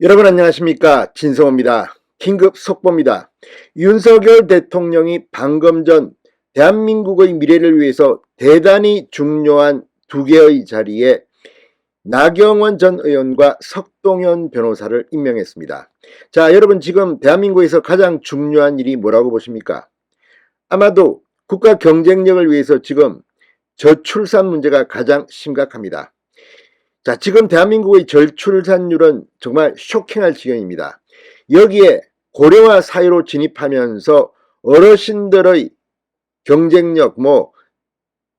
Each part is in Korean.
여러분 안녕하십니까, 진성호입니다. 긴급 속보입니다. 윤석열 대통령이 방금 전 대한민국의 미래를 위해서 대단히 중요한 두 개의 자리에 나경원 전 의원과 석동현 변호사를 임명했습니다. 자, 여러분 지금 대한민국에서 가장 중요한 일이 뭐라고 보십니까? 아마도 국가 경쟁력을 위해서 지금 저출산 문제가 가장 심각합니다. 자, 지금 대한민국의 저출산율은 정말 쇼킹할 지경입니다. 여기에 고령화 사회로 진입하면서 어르신들의 경쟁력,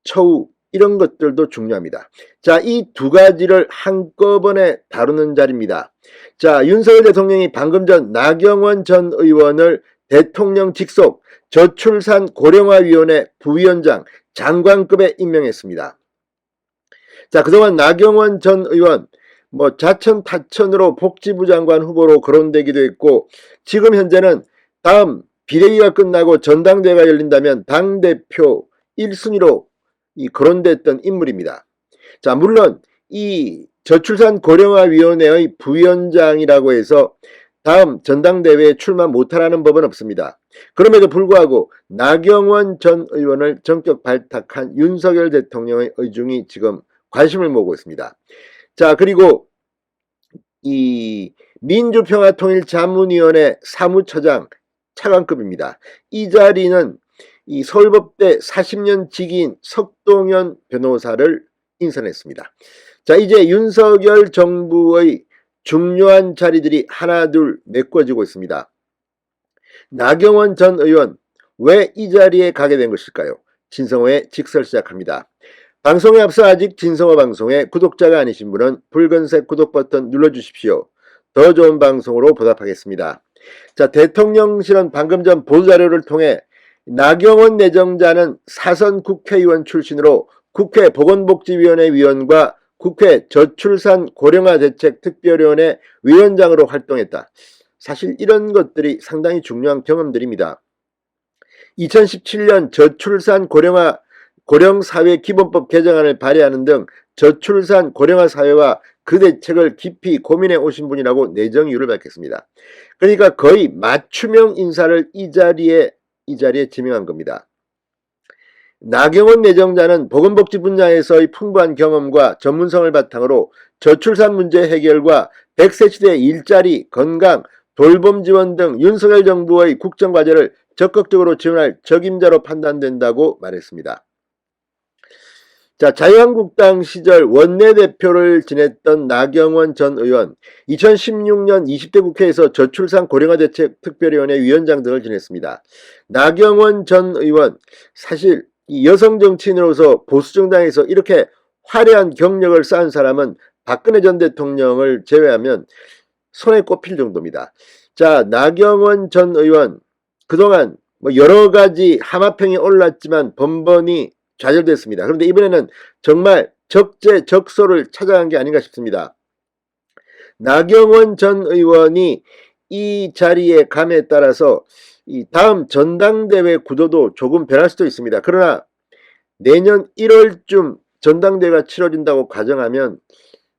처우 이런 것들도 중요합니다. 자, 이 두 가지를 한꺼번에 다루는 자리입니다. 자, 윤석열 대통령이 방금 전 나경원 전 의원을 대통령 직속 저출산 고령화위원회 부위원장 장관급에 임명했습니다. 자, 그동안 나경원 전 의원 자천 타천으로 복지부 장관 후보로 거론되기도 했고, 지금 현재는 다음 비대위가 끝나고 전당대회가 열린다면 당대표 1순위로 거론됐던 인물입니다. 자, 물론 이 저출산 고령화위원회의 부위원장이라고 해서 다음 전당대회에 출마 못하라는 법은 없습니다. 그럼에도 불구하고 나경원 전 의원을 전격 발탁한 윤석열 대통령의 의중이 지금 관심을 모으고 있습니다. 자, 그리고 이 민주평화통일자문위원회 사무처장 차관급입니다. 이 자리는 이 서울법대 40년 직위인 석동현 변호사를 인선했습니다. 자, 이제 윤석열 정부의 중요한 자리들이 하나둘 메꿔지고 있습니다. 나경원 전 의원, 왜 이 자리에 가게 된 것일까요? 진성호의 직설 시작합니다. 방송에 앞서 아직 진성호 방송의 구독자가 아니신 분은 붉은색 구독 버튼 눌러주십시오. 더 좋은 방송으로 보답하겠습니다. 자, 대통령실은 방금 전 보도자료를 통해 나경원 내정자는 사선 국회의원 출신으로 국회 보건복지위원회 위원과 국회 저출산 고령화 대책 특별위원회 위원장으로 활동했다. 사실 이런 것들이 상당히 중요한 경험들입니다. 2017년 저출산 고령사회 기본법 개정안을 발의하는 등 저출산 고령화 사회와 그 대책을 깊이 고민해 오신 분이라고 내정 이유를 밝혔습니다. 그러니까 거의 맞춤형 인사를 이 자리에 지명한 겁니다. 나경원 내정자는 보건복지 분야에서의 풍부한 경험과 전문성을 바탕으로 저출산 문제 해결과 100세 시대 일자리, 건강, 돌봄 지원 등 윤석열 정부의 국정과제를 적극적으로 지원할 적임자로 판단된다고 말했습니다. 자, 자유한국당 시절 원내대표를 지냈던 나경원 전 의원, 2016년 20대 국회에서 저출산 고령화 대책 특별위원회 위원장 등을 지냈습니다. 나경원 전 의원, 사실 이 여성 정치인으로서 보수정당에서 이렇게 화려한 경력을 쌓은 사람은 박근혜 전 대통령을 제외하면 손에 꼽힐 정도입니다. 자, 나경원 전 의원, 그동안 여러 가지 하마평이 올랐지만 번번이 좌절됐습니다. 그런데 이번에는 정말 적재적소를 찾아간 게 아닌가 싶습니다. 나경원 전 의원이 이 자리에 감에 따라서 이 다음 전당대회 구도도 조금 변할 수도 있습니다. 그러나 내년 1월쯤 전당대회가 치러진다고 가정하면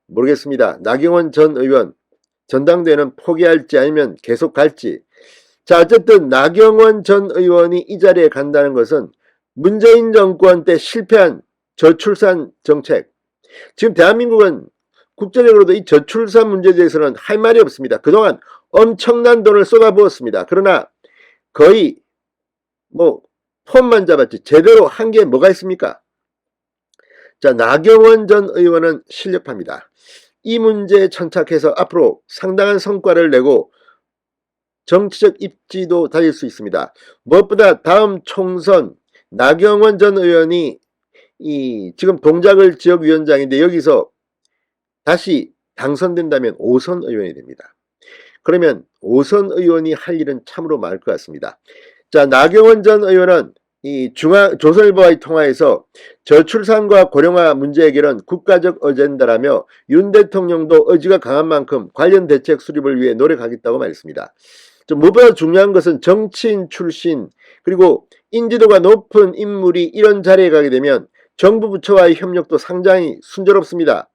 모르겠습니다. 나경원 전 의원 전당대회는 포기할지 아니면 계속 갈지. 자, 어쨌든 나경원 전 의원이 이 자리에 간다는 것은 문재인 정권 때 실패한 저출산 정책, 지금 대한민국은 국제적으로도 이 저출산 문제에 대해서는 할 말이 없습니다. 그동안 엄청난 돈을 쏟아부었습니다. 그러나 거의 폼만 잡았지 제대로 한 게 뭐가 있습니까? 자, 나경원 전 의원은 실력파입니다. 이 문제에 천착해서 앞으로 상당한 성과를 내고 정치적 입지도 다질 수 있습니다. 무엇보다 다음 총선 나경원 전 의원이 지금 동작을 지역위원장인데 여기서 다시 당선된다면 5선 의원이 됩니다. 그러면 5선 의원이 할 일은 참으로 많을 것 같습니다. 자, 나경원 전 의원은 이 조선일보와의 통화에서 저출산과 고령화 문제 해결은 국가적 어젠다라며 윤 대통령도 의지가 강한 만큼 관련 대책 수립을 위해 노력하겠다고 말했습니다. 무엇보다 중요한 것은 정치인 출신 그리고 인지도가 높은 인물이 이런 자리에 가게 되면 정부 부처와의 협력도 상당히 순조롭습니다.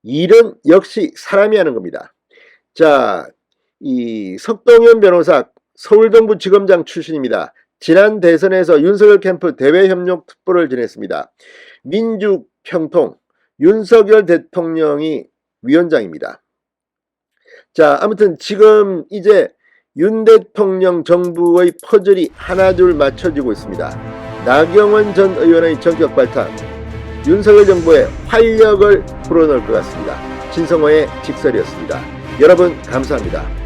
일은 역시 사람이 하는 겁니다. 자, 이 석동현 변호사 서울동부지검장 출신입니다. 지난 대선에서 윤석열 캠프 대외협력 특보를 지냈습니다. 민주평통 윤석열 대통령이 위원장입니다. 자, 아무튼 지금 이제 윤 대통령 정부의 퍼즐이 하나둘 맞춰지고 있습니다. 나경원 전 의원의 전격 발탁, 윤석열 정부의 활력을 불어넣을 것 같습니다. 진성호의 직설이었습니다. 여러분 감사합니다.